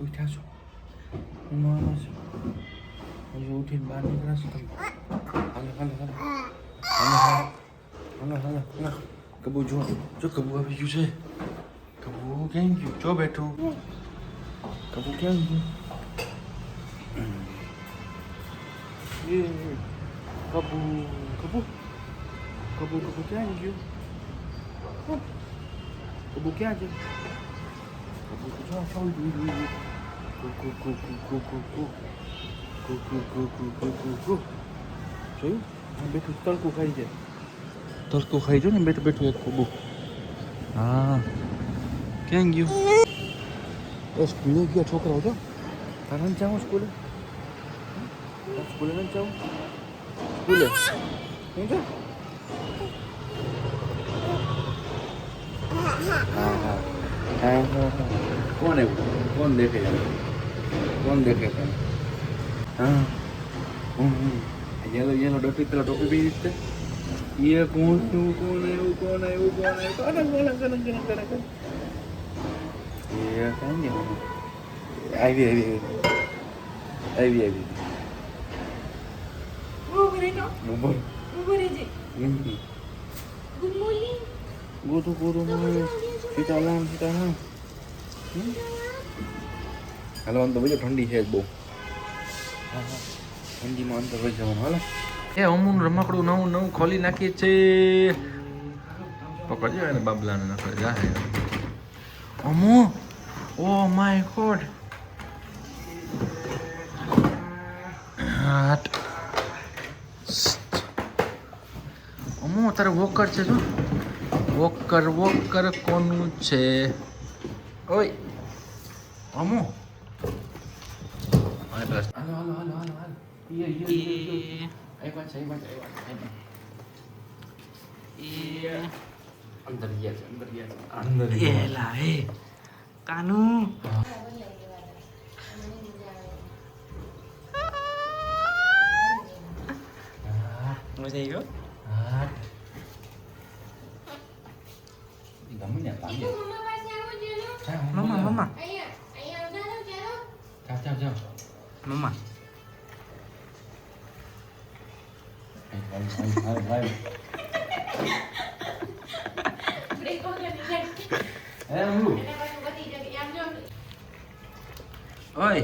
ઉઠ્યા છો? ઉઠીને બહાર નીકળ્યા છો તમે? હાલો હાલો હાલો હાલો હાલો હાલો હાલો. કબૂ જો જો કબૂ આવી ગયું છે. કબૂ ક્યાં ગયું? જો બેઠું. કબૂ ક્યાં ગયું? એ કબૂ કબૂ કબૂ કબૂ ક્યાં ગયું? કબૂ ક્યાં છે? કબૂ તો જો ચાલ જોયું. કુ કુ કુ કુ કુ કુ કુ કુ કુ કુ કુ કુ કુ. જોયું? આ બેઠું તડકું ખાઈ જાય. તડકું ખાઈ જો ને બેઠું બેઠું એક કબૂ. હા ક્યાં ગયું? એ સ્કૂલે ગયા છોકરાઓ જો. તારે નથી જાવું સ્કૂલે? સ્કૂલે નથી જાવું? સ્કૂલે નહીં જાવ? હા હા હા હા. કોણ આવ્યું? કોણ દેખાય? કોણ દેખાય તને? હા યેલો યેલો ટોપી પેલા ટોપી પી રીતે એ કોણ શું? કોણ આવ્યું? કોણ આવ્યું? કોણ આવ્યું? કોણ કોણ કોણ કોણ કોણ એ કાંઈ નહીં. આવી આવી આવી આવી ગોતું ગોતું સીતારામ સીતારામ. હાલો આમ તો બધું ઠંડી છે બહુ. ઠંડીમાં અંતર હોય જવાનું. હાલો એ અમુન રમકડું નવું નવું ખોલી નાખીએ છે. પકડજો એને બાબલાને નખર જાહે. અમુ ઓ માય ગોડ. અમુ તારે વોકર છે જો. વોકર વોકર કોનું છે? ઓય અમુ હાલો હાલો હાલો હાલો હાલો. અંદર ગયા છે અંદર ગયા છે અંદર એલા હે કાનુ. મજા આવી ગયો. હા ગમે ને પાણી. મમ્મા મમ્મા જાઓ જાઓ જાઓ મમ્મા. ઓય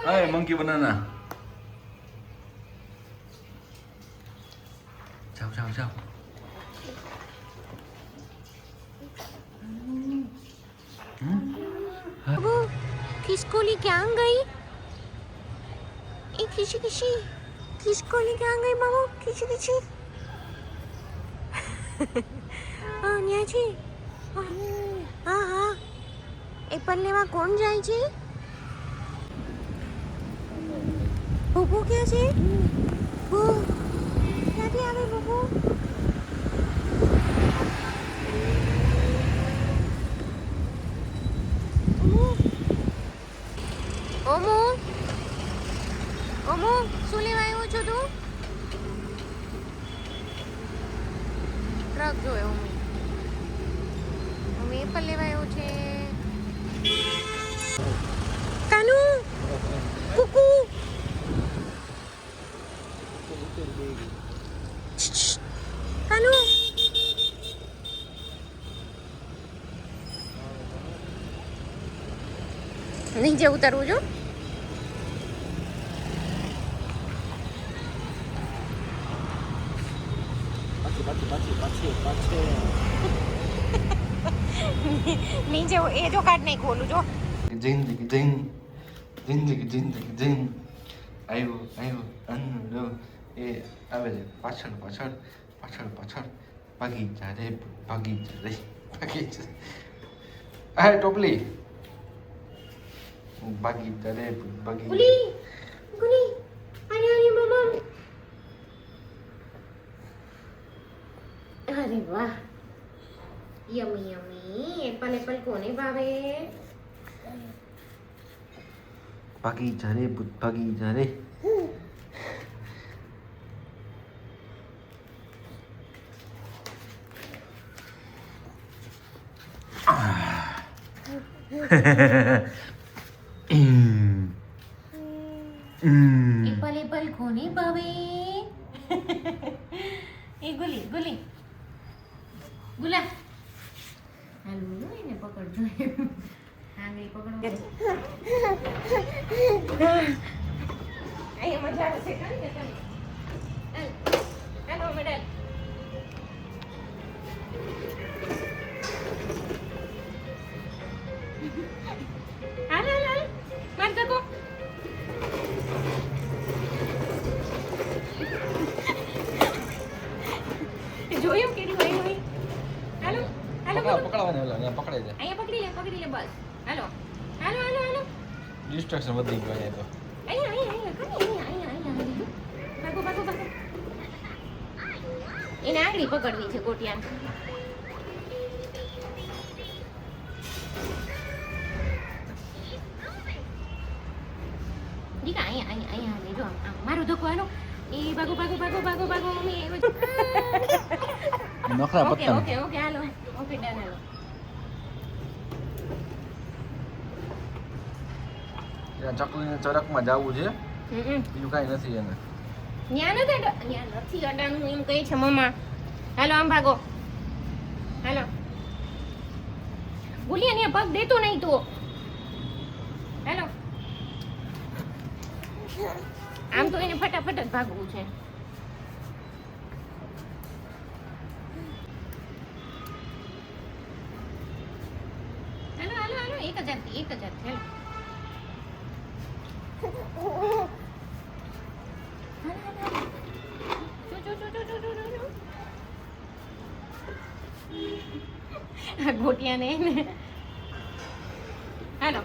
ઓય મંકી બનાના. જાઓ જાઓ જાઓ. वो किसको लेके आ गई? एक किसी किसी किसको लेके आ गई बाबू? किसी किसी हाँ न्या છે. હા હા એ પલ્લેમાં કોણ જાય છે? બબુ ક્યાં છે? બબુ ક્યાંથી આવે બબુ? ઓમો ઓમો શું લેવા આવ્યો છો તું? ટ્રક જોયો અમે એ પણ લેવા આવ્યો છે. કાનુ કુકુ કાનુ નીચે ઉતરવું જો. નીચે એ જો કાઢ નહીં ખોલું જો. જિંદગી જિંદ જિંદગી જિંદગી જિંદ આવ્યો આવ્યો અંદરો એ આવે છે પાછળ પાછળ પાછળ પાછળ ભાગી જા રે ભાગી જા રે ભાગી જા. આ ટોપલી ભાગી જા રે ભાગી. ગુલી ગુલી આની આની મમ્મા. અરે વાહ યમી યમી. એપલ એપલ કોને ભાવે? ભાગી જા રે ભાગી જા રે. એપલ એપલ કોને ભાવે એ ગુલી ગુલી ગુલા હાલો એને પકડજો આંગળી પકડો અહીંયા મજા આવશે કાંઈ ને હાલો મેડલ હાલો હાલો હાલો માર દકો જોયું કેડી હોય હોય હાલો હાલો પકડવાને ઓલા અહીંયા પકડાઈ જાય અહીંયા પકડી લે બસ હાલો હાલો હાલો હાલો ડિસ્ટ્રેક્શન વધી ગયું અહીંયા તો અહીંયા ભાગો ભાગો ભાગો એને આંગળી પકડવી છે ગોટિયાને દીકા અહીંયા જો આમ મારું ધક્કો હાલો એ ભાગો ભાગો ભાગો ભાગો ભાગો મમ્મી નખરા ઓકે પત્તા okay okay hello okay done હાલો ત્યાં ચકલીને ચરકમાં જવું છે બીજું કાંઈ નથી એને ત્યાં નથી અડાનું એમ કહે છે મમ્મા હાલો આમ ભાગો હાલો ગુલિયા ને પગ દેતો નહીં તો હાલો આમ તો એને ફટાફટ જ ભાગવું છે હાલો હાલો હાલો એક જ હાલો ગોટિયા ને હાલો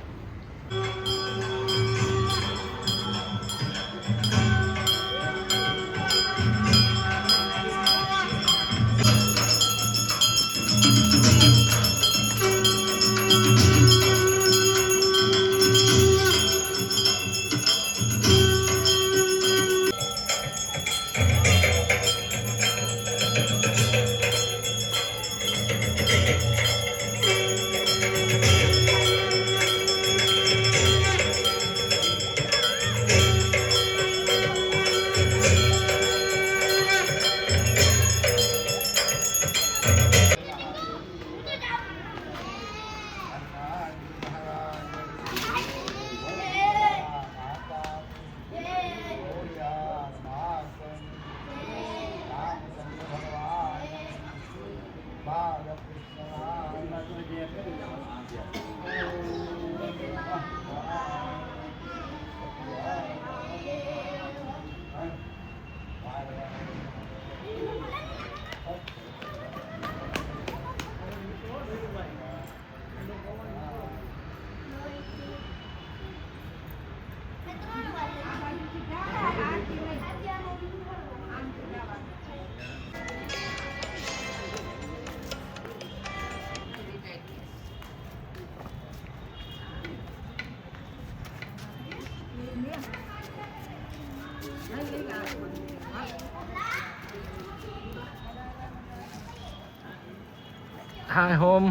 હાય હોમ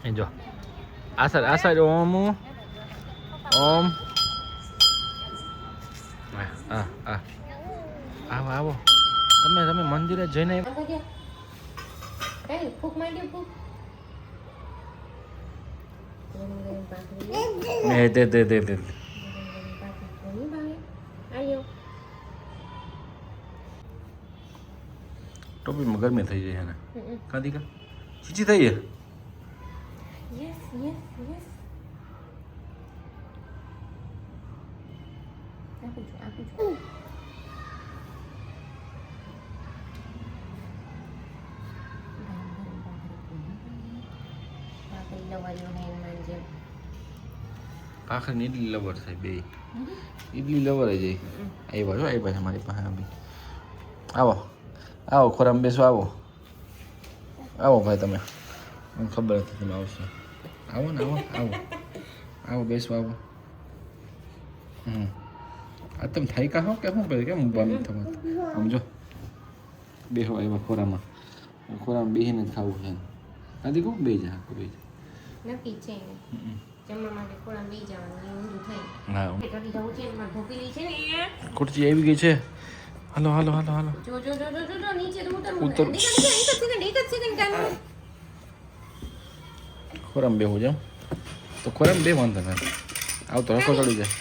એ જો આ સાઈડ ઓમ આવો તમે મંદિરે જઈને ફૂક માંડ્યું ફૂક દે ટોપીમાં ગરમી થઈ જાય એને કાંદી કા ચીચી થઈ યસ યસ યસ આપું છું ભાખરી ઇડલી લવર થાય બે ઇડલી લવર જાય આવ્યા છે મારી પાસે બી આવો ખોરામાં બેસો આવો ભાઈ તમે મને ખબર હતી તમે આવશો આવો ને આવો બેસો આવો આ તમે થઈ કા હો કે શું કરે કેમ ઊભા નથી થવા સમજો બેસો આવ્યા ખોરામાં બેસીને જ ખાવું છે આથી કહું બે જા નક્કી જ છે એને. જમવા માટે ખોળામાં બેસી જવાનું એ ઊંધું થાય. હા ચડી જવું છે એમાં ભોપીલી છે ને ખુરશી આવી ગઈ છે. હાલો હાલો હાલો હાલો જો જો જો જો જો નીચે તો ઉતર. ઉતર એક જ સેકન્ડ કાઢો. ખોરામ બેહું જાઉં તો ખોરામ બે વાંધો નથી આવ તો રખો ચડી જાય.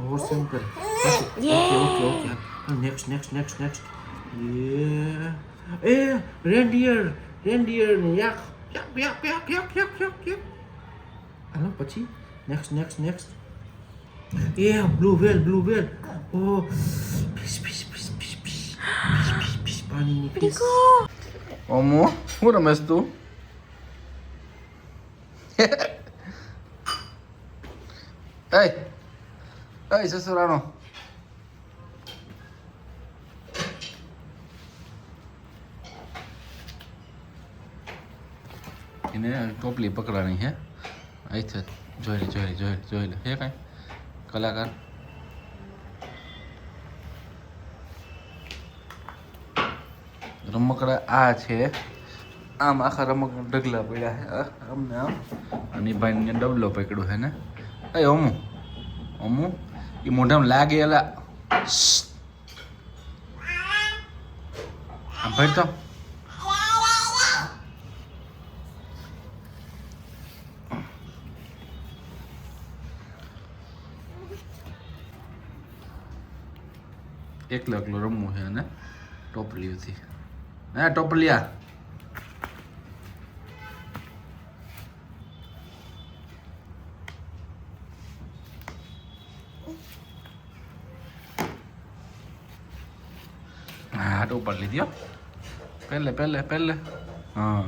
હોર્સ એમ કરે. ઓકે ઓકે નેક્સ્ટ એ રેન્ડિયર યાક હાલો પછી નેક્સ્ટ એ બ્લુ વેલ ઓ પીસ પાણીની પીસ. ઓમો હું રમેશ તું એ સસુરાનો એને ટોપલી પકડવાની છે અહીંથી જોઈ લે હે કાંઈ કલાકાર રમકડા આ છે આમ આખા રમકડા ઢગલા પડ્યા છે અમને આમ અને ભાઈને ડબલો પકડ્યો છે ને એ અમુ એ મોઢામાં લાગે એલા ભાઈ તો એકલો રમવું છે અને ટોપલીઓથી હા ટોપલિયા હા ટોપર લીધી હો પહેલે હા